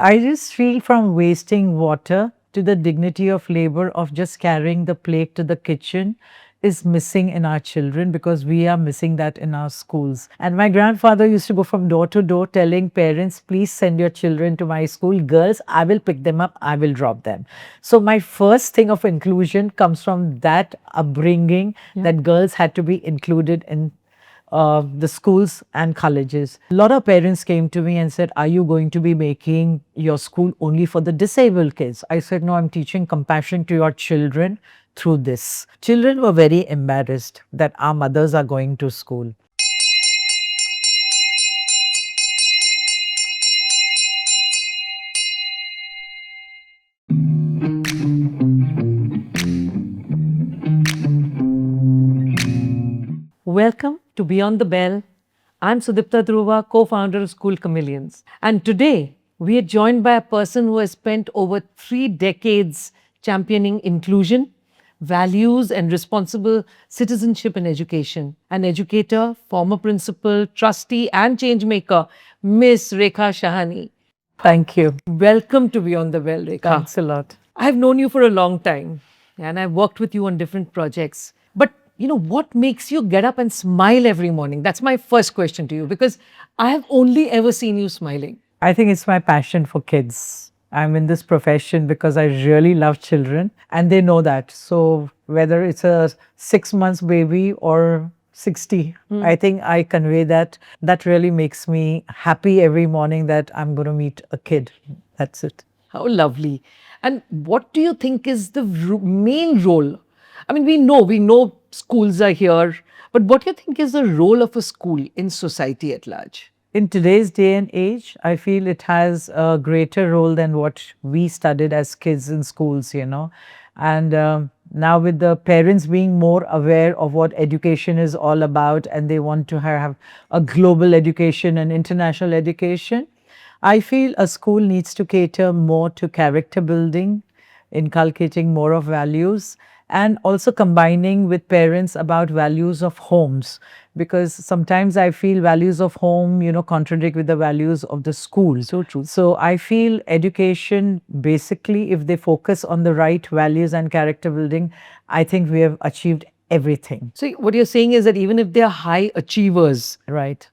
I just feel from wasting water to the dignity of labor of just carrying the plate to the kitchen is missing in our children because we are missing that in our schools. And my grandfather used to go from door to door telling parents, please send your children to my school. Girls, I will pick them up, I will drop them. So my first thing of inclusion comes from that upbringing that girls had to be included in the schools and colleges. A lot of parents came to me and said, are you going to be making your school only for the disabled kids? I said, no, I'm teaching compassion to your children through this. Children were very embarrassed that our mothers are going to school. Welcome to Beyond the Bell. I'm Sudipta Dhruva, co-founder of School Chameleons. And today, we are joined by a person who has spent over 3 decades championing inclusion, values and responsible citizenship in education. An educator, former principal, trustee and change maker, Miss Rekha Shahani. Thank you. Welcome to Beyond the Bell, Rekha. Thanks a lot. I've known you for a long time and I've worked with you on different projects. But what makes you get up and smile every morning? That's my first question to you because I have only ever seen you smiling. I think it's my passion for kids. I'm in this profession because I really love children and they know that. So whether it's a 6 months baby or 60, I think I convey that. That really makes me happy every morning that I'm going to meet a kid. That's it. How lovely. And what do you think is the main role? I mean, we know schools are here, but what do you think is the role of a school in society at large? In today's day and age, I feel it has a greater role than what we studied as kids in schools, And now with the parents being more aware of what education is all about and they want to have a global education and international education, I feel a school needs to cater more to character building, inculcating more of values, and also combining with parents about values of homes. Because sometimes I feel values of home, contradict with the values of the school. So true. So I feel education, basically, if they focus on the right values and character building, I think we have achieved everything. So what you're saying is that even if they're high achievers, Right.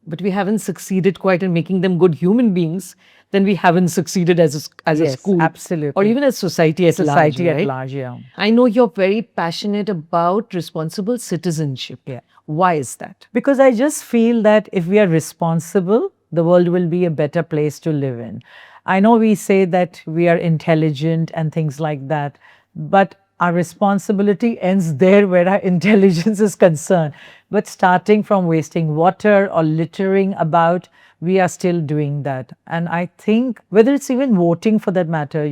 but we haven't succeeded quite in making them good human beings, then we haven't succeeded as a Yes, school. absolutely. Or even as society at large. Society at right? large, yeah. I know you're very passionate about responsible citizenship. Yeah. Why is that? Because I just feel that if we are responsible, the world will be a better place to live in. I know we say that we are intelligent and things like that, but our responsibility ends there where our intelligence is concerned. But starting from wasting water or littering about, we are still doing that. And I think whether it's even voting for that matter,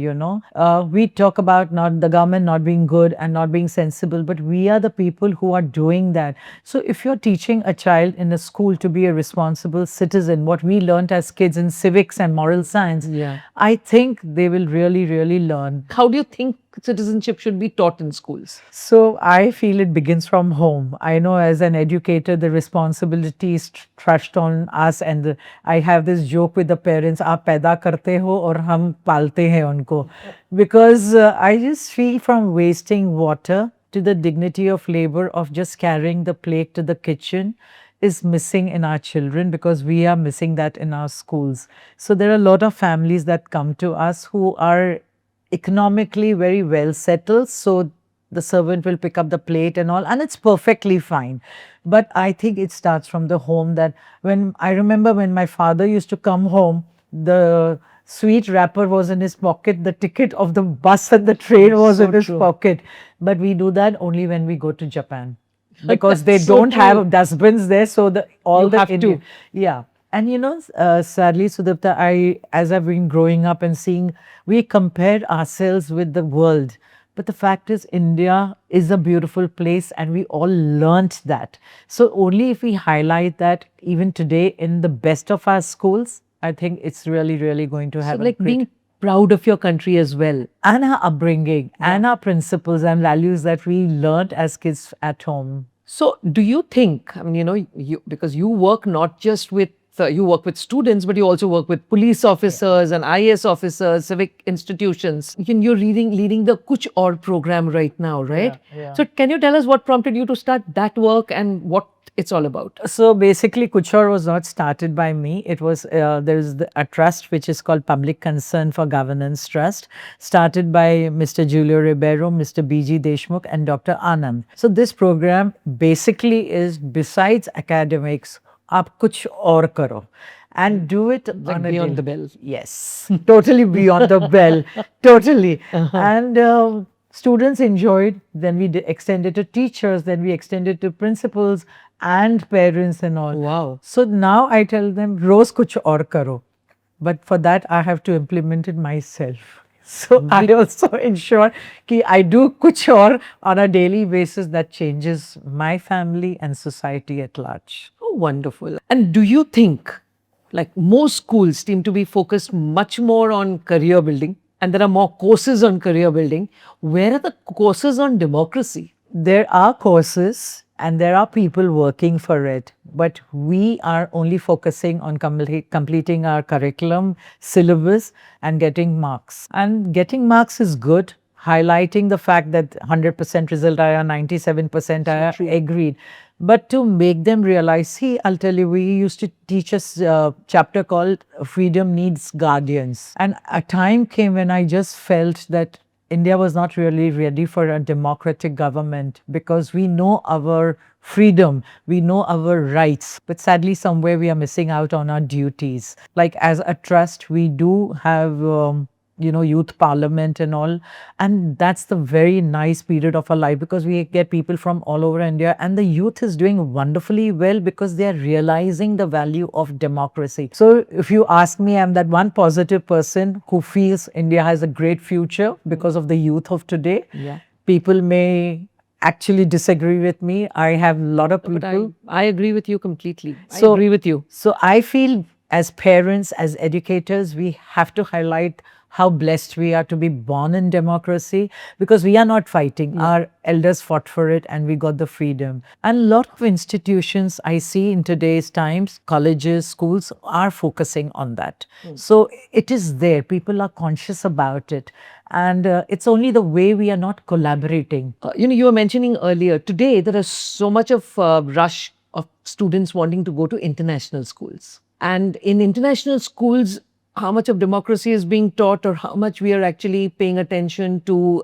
we talk about not the government not being good and not being sensible, but we are the people who are doing that. So if you're teaching a child in a school to be a responsible citizen, what we learned as kids in civics and moral science, I think they will really, really learn. How do you think citizenship should be taught in schools? So I feel it begins from home. I know as an educator, the responsibility is thrust on us, and I have this joke with the parents: "आप पैदा करते हो और हम पालते हैं उनको," because I just feel from wasting water to the dignity of labor of just carrying the plate to the kitchen is missing in our children because we are missing that in our schools. So there are a lot of families that come to us who are economically very well settled, so the servant will pick up the plate and all, and it's perfectly fine. But I think it starts from the home. That when I remember when my father used to come home, the sweet wrapper was in his pocket, the ticket of the bus and the train was in his pocket. But we do that only when we go to Japan because they don't have dustbins there, so yeah. And sadly, Sudipta, as I've been growing up and seeing, we compare ourselves with the world. But the fact is, India is a beautiful place and we all learnt that. So only if we highlight that even today in the best of our schools, I think it's really, really going to have being proud of your country as well. And our upbringing and our principles and values that we learnt as kids at home. So do you think, because you work not just with you work with students, but you also work with police officers and IAS officers, civic institutions. You're leading the Kuch Aur program right now, right? Yeah. So can you tell us what prompted you to start that work and what it's all about? So basically, Kuchor was not started by me. It was there's a trust which is called Public Concern for Governance Trust, started by Mr. Julio Ribeiro, Mr. B.G. Deshmukh, and Dr. Anand. So this program basically is, besides academics, aap kuch aur karo, and do it Like on a beyond day- the bell. Yes, totally beyond the bell, totally. And students enjoyed. Then we extended to teachers. Then we extended to principals and parents and all. Wow. So now I tell them, "Roz kuch aur karo," but for that I have to implement it myself. So I also ensure कि I do kuch aur on a daily basis that changes my family and society at large. Oh, wonderful. And do you think, like most schools seem to be focused much more on career building, and there are more courses on career building, where are the courses on democracy? There are courses and there are people working for it, but we are only focusing on completing our curriculum, syllabus, and getting marks. And getting marks is good. Highlighting the fact that 100% result aaya, 97% aaya, agreed. But to make them realize, see, I'll tell you, we used to teach a chapter called Freedom Needs Guardians. And a time came when I just felt that India was not really ready for a democratic government, because we know our freedom, we know our rights, but sadly somewhere we are missing out on our duties. Like as a trust, we do have youth parliament and all, and that's the very nice period of our life, because we get people from all over India, and the youth is doing wonderfully well because they are realizing the value of democracy. So if you ask me, I'm that one positive person who feels India has a great future because of the youth of today. Yeah. People may actually disagree with me. I have a lot of people. But I agree with you completely. I So- agree with you. So I feel as parents, as educators, we have to highlight how blessed we are to be born in democracy, because we are not fighting. Our elders fought for it and we got the freedom. And a lot of institutions I see in today's times, colleges, schools are focusing on that. So it is there. People are conscious about it. And it's only the way we are not collaborating. You were mentioning earlier, today there is so much of rush of students wanting to go to international schools. And in international schools, how much of democracy is being taught, or how much we are actually paying attention to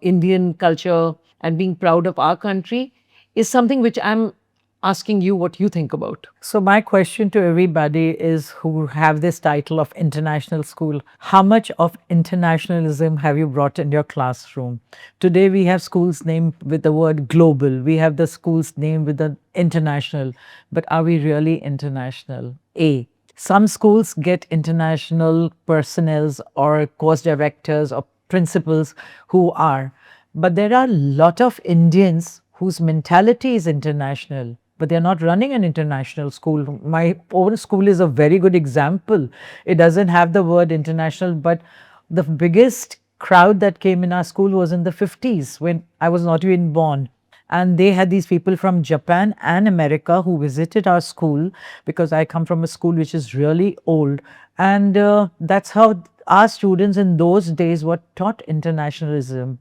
Indian culture and being proud of our country, is something which I'm asking you what you think about. So my question to everybody is, who have this title of international school, how much of internationalism have you brought in your classroom? Today we have schools named with the word global. We have the schools named with the international. But are we really international? A. Some schools get international personnels or course directors or principals who are. But there are a lot of Indians whose mentality is international, but they're not running an international school. My own school is a very good example. It doesn't have the word international, but the biggest crowd that came in our school was in the 50s when I was not even born. And they had these people from Japan and America who visited our school, because I come from a school which is really old. And that's how our students in those days were taught internationalism.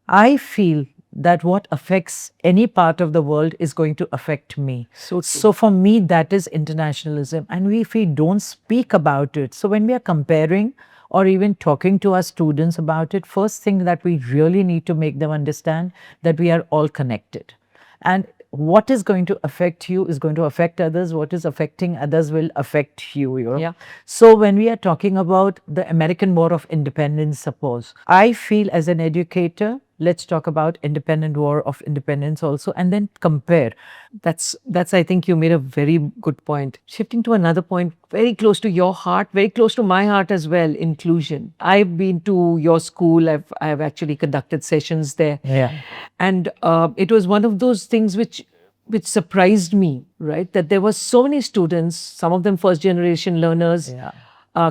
I feel that what affects any part of the world is going to affect me. So for me, that is internationalism. And if we don't speak about it, so when we are comparing or even talking to our students about it, first thing that we really need to make them understand that we are all connected. And what is going to affect you is going to affect others. What is affecting others will affect you. Yeah. So when we are talking about the American War of Independence, suppose, I feel as an educator, let's talk about independent war of independence also, and then compare. That's I think you made a very good point. Shifting to another point, very close to your heart, very close to my heart as well, inclusion. I've been to your school. I've actually conducted sessions there. Yeah. And it was one of those things which surprised me, right? That there were so many students, some of them first generation learners,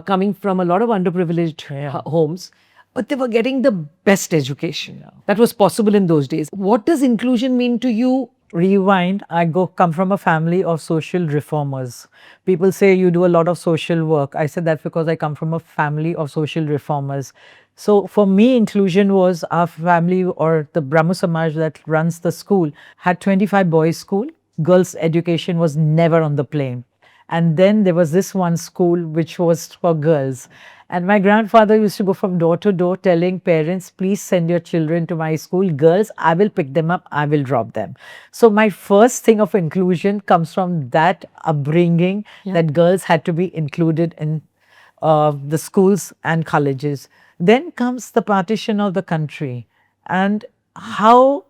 coming from a lot of underprivileged homes, but they were getting the best education that was possible in those days. What does inclusion mean to you rewind, I come from a family of social reformers. People say you do a lot of social work. I said that's because I come from a family of social reformers. So for me, inclusion was our family or the Brahmo Samaj that runs the school had 25 boys school. Girls' education was never on the plane. And then there was this one school which was for girls. And my grandfather used to go from door to door telling parents, please send your children to my school. Girls, I will pick them up, I will drop them. So my first thing of inclusion comes from that upbringing that girls had to be included in the schools and colleges. Then comes the partition of the country and how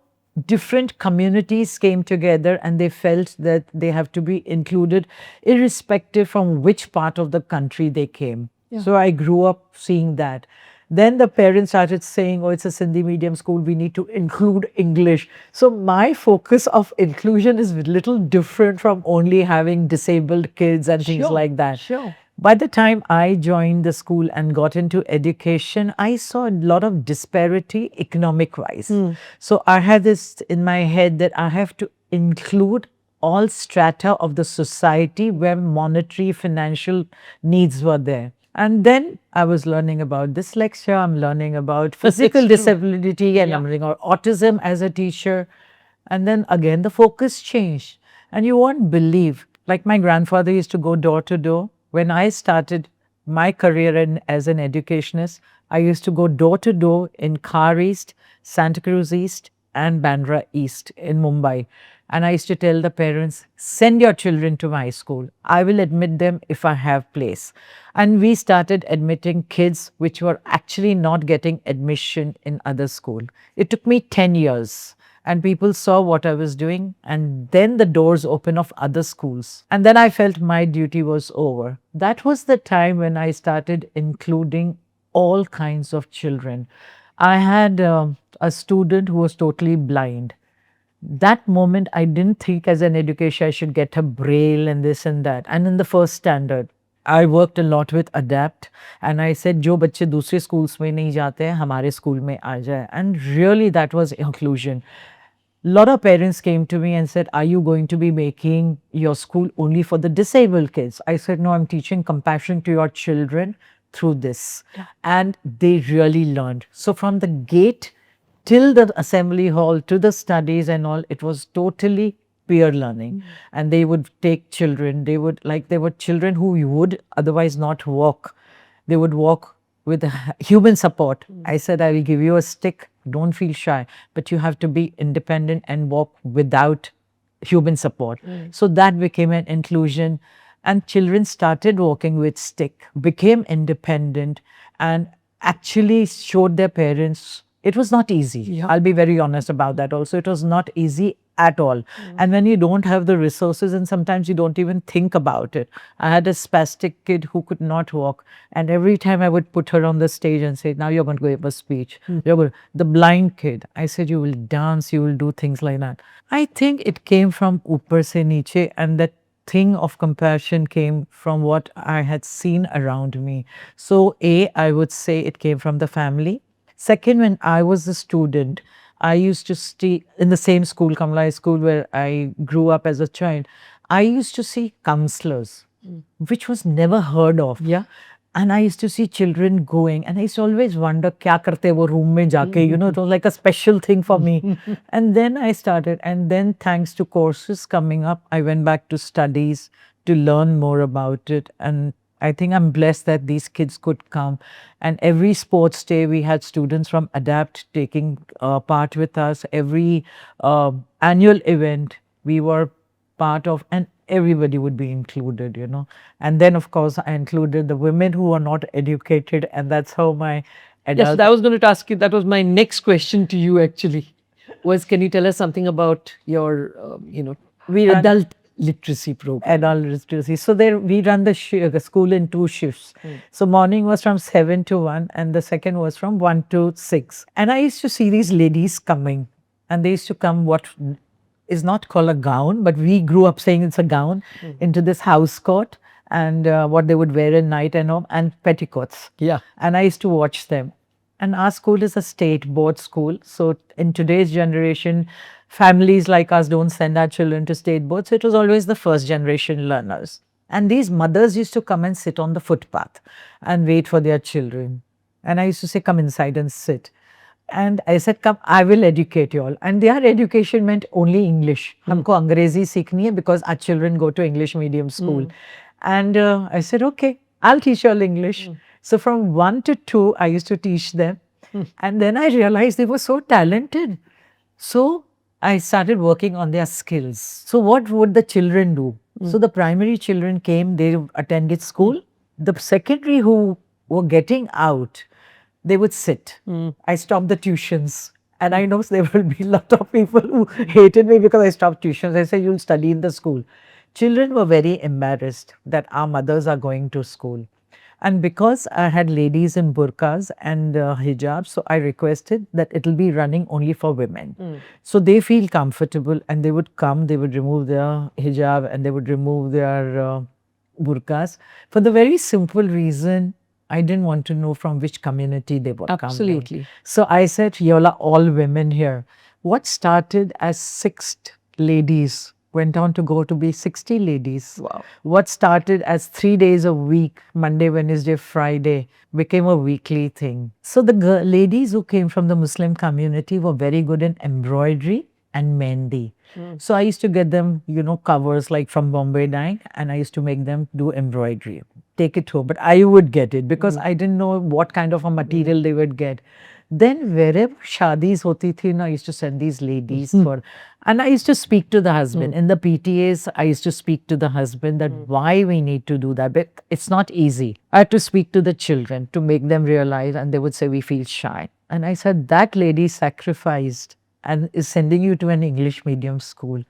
different communities came together and they felt that they have to be included irrespective from which part of the country they came. So I grew up seeing that. Then the parents started saying, oh, it's a Sindhi medium school, we need to include English. So my focus of inclusion is a little different from only having disabled kids and things like that. By the time I joined the school and got into education, I saw a lot of disparity economic wise. So I had this in my head that I have to include all strata of the society where monetary financial needs were there. And then I was learning about dyslexia, I'm learning about physical disability, and I'm learning about autism as a teacher. And then again, the focus changed. And you won't believe, like my grandfather used to go door to door. When I started my career as an educationist, I used to go door to door in Khar East, Santa Cruz East, and Bandra East in Mumbai. And I used to tell the parents, send your children to my school. I will admit them if I have place. And we started admitting kids which were actually not getting admission in other school. It took me 10 years. And people saw what I was doing, and then the doors open of other schools. And then I felt my duty was over. That was the time when I started including all kinds of children. I had a student who was totally blind. That moment, I didn't think as an educator I should get a braille and this and that. And in the first standard, I worked a lot with ADAPT and I said, जो बच्चे दूसरे schools में नहीं जाते हैं, हमारे school में आ जाए. And really that was inclusion. Lot of parents came to me and said, are you going to be making your school only for the disabled kids? I said, no, I'm teaching compassion to your children through this. And they really learned. So from the gate till the assembly hall, to the studies and all, it was totally peer learning. And they would take children, they were children who would otherwise not walk. They would walk with human support. I said, I will give you a stick, don't feel shy, but you have to be independent and walk without human support. So that became an inclusion. And children started walking with stick, became independent, and actually showed their parents. It was not easy. I'll be very honest about that also. It was not easy at all. And when you don't have the resources, and sometimes you don't even think about it. I had a spastic kid who could not walk. And every time I would put her on the stage and say, now you're going to give a speech. The blind kid, I said, you will dance, you will do things like that. I think it came from upar se niche, and that thing of compassion came from what I had seen around me. So I would say it came from the family. Second, when I was a student, I used to stay in the same school, Kamala School, where I grew up as a child. I used to see counselors, which was never heard of. And I used to see children going, and I used to always wonder, kya karte wo room mein jaake, it was like a special thing for me. And then I started, and then thanks to courses coming up, I went back to studies to learn more about it. And I think I'm blessed that these kids could come. And every sports day, we had students from ADAPT taking part with us. Every annual event, we were part of, and everybody would be included, And then, of course, I included the women who are not educated, and that's how my adult... Yes, I was going to ask you, that was my next question to you actually, was can you tell us something about your, adult literacy program? Adult literacy. So there, we run the school in 2 shifts. So morning was from 7 to 1, and the second was from 1 to 6. And I used to see these ladies coming, and they used to come what is not called a gown, but we grew up saying it's a gown, into this house coat, and what they would wear at night and all, and petticoats. And I used to watch them. And our school is a state board school. So in today's generation, Families like us don't send our children to state boards, so it was always the first generation learners. And these mothers used to come and sit on the footpath and wait for their children. And I used to say, come inside and sit. And I said, come, I will educate you all. And their education meant only English. हमको अंग्रेजी सीखनी है because our children go to English medium school. And I said, okay, I'll teach you all English. So from 1 to 2, I used to teach them. And then I realized they were so talented. So I started working on their skills. So what would the children do? So the primary children came, they attended school. The secondary who were getting out, they would sit. I stopped the tuitions. And I know there will be a lot of people who hated me because I stopped tuitions. I said, you'll study in the school. Children were very embarrassed that our mothers are going to school. And because I had ladies in burqas and hijabs, so I requested that it'll be running only for women. So they feel comfortable and they would come, they would remove their hijab and they would remove their burqas for the very simple reason I didn't want to know from which community they were coming. Absolutely. So I said, y'all are all women here. What started as 6 ladies went on to go to be 60 ladies. Wow. What started as 3 days a week, Monday, Wednesday, Friday, became a weekly thing. So the ladies who came from the Muslim community were very good in embroidery and mehndi. So I used to get them, covers like from Bombay dyeing, and I used to make them do embroidery. Take it home, but I would get it because I didn't know what kind of a material they would get. Then wherever shadis hoti thi, I used to send these ladies for, and I used to speak to the husband. In the PTAs, I used to speak to the husband that why we need to do that, but it's not easy. I had to speak to the children to make them realize, and they would say, we feel shy. And I said, that lady sacrificed and is sending you to an English medium school.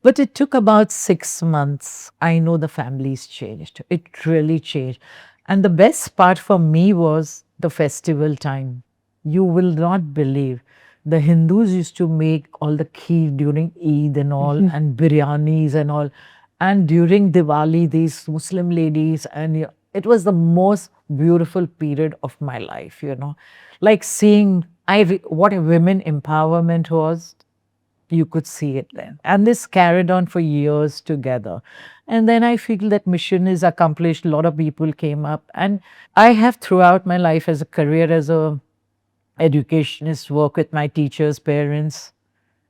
But it took about 6 months. I know the families changed. It really changed. And the best part for me was the festival time. You will not believe. The Hindus used to make all the kheer during Eid and all, and biryanis and all. And during Diwali, these Muslim ladies, and it was the most beautiful period of my life, Like seeing what a women empowerment was. You could see it then. And this carried on for years together. And then I feel that mission is accomplished. A lot of people came up. And I have throughout my life as a career as a educationist, work with my teachers, parents.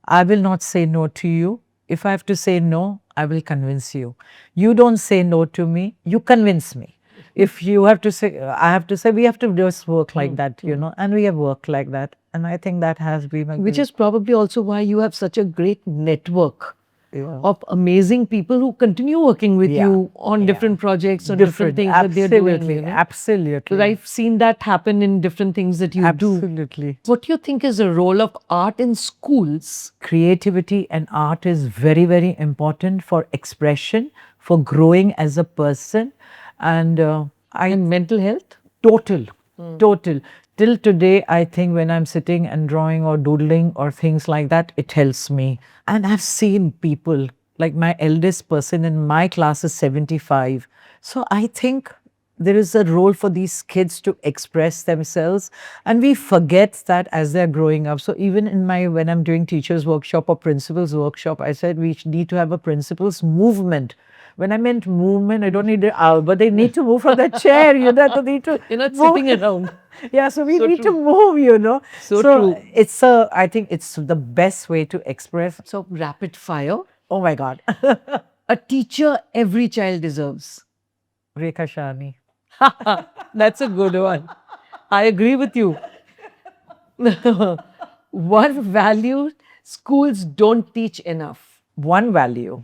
I will not say no to you. If I have to say no, I will convince you. You don't say no to me, you convince me. If you have to say, I have to say, we have to just work like that, and we have worked like that. And I think that has been a Which is probably also why you have such a great network of amazing people who continue working with you on different projects or different things that they're doing. Absolutely. Because I've seen that happen in different things that you do. Absolutely. What do you think is the role of art in schools? Creativity and art is very, very important for expression, for growing as a person. And And mental health? Total. Till today, I think when I'm sitting and drawing or doodling or things like that, it helps me. And I've seen people, like my eldest person in my class is 75. So I think there is a role for these kids to express themselves. And we forget that as they're growing up. So even when I'm doing teachers workshop or principals workshop, I said we need to have a principals movement. When I meant movement, I don't need an hour, but they need to move from the chair, They need to. You're not sitting around. Yeah, so we need to move, So true. I think it's the best way to express. So rapid fire. Oh my God. A teacher every child deserves. Rekha Shahani. That's a good one. I agree with you. One value schools don't teach enough. One value,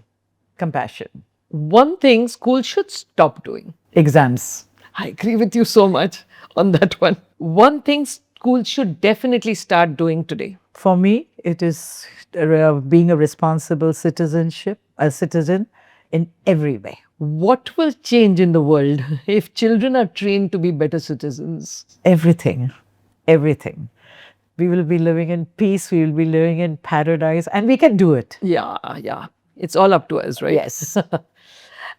compassion. One thing schools should stop doing. Exams. I agree with you so much on that one. One thing schools should definitely start doing today. For me, it is being a responsible citizen in every way. What will change in the world if children are trained to be better citizens? Everything. We will be living in peace, we will be living in paradise, and we can do it. Yeah. It's all up to us, right? Yes.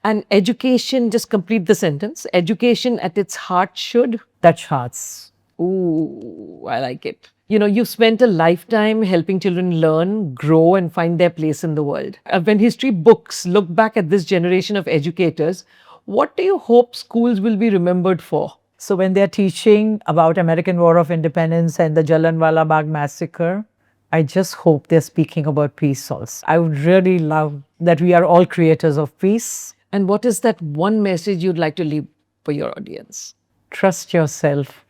And education, just complete the sentence. Education at its heart should Touch hearts. Ooh, I like it. You know, you've spent a lifetime helping children learn, grow, and find their place in the world. When history books look back at this generation of educators, what do you hope schools will be remembered for? So when they're teaching about American War of Independence and the Jallianwala Bagh massacre, I just hope they're speaking about peace also. I would really love that we are all creators of peace. And what is that one message you'd like to leave for your audience? Trust yourself.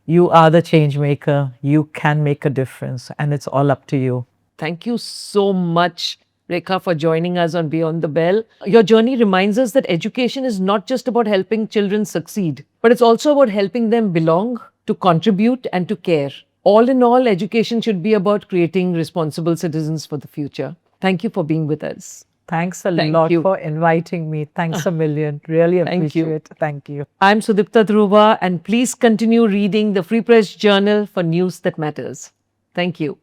You are the change maker. You can make a difference, and it's all up to you. Thank you so much, Rekha, for joining us on Beyond the Bell. Your journey reminds us that education is not just about helping children succeed, but it's also about helping them belong, to contribute, and to care. All in all, education should be about creating responsible citizens for the future. Thank you for being with us. Thanks a Thank lot you. for inviting me. Thanks a million. Really Thank you. appreciate it. Thank you. I'm Sudipta Dhruva, and please continue reading the Free Press Journal for news that matters. Thank you.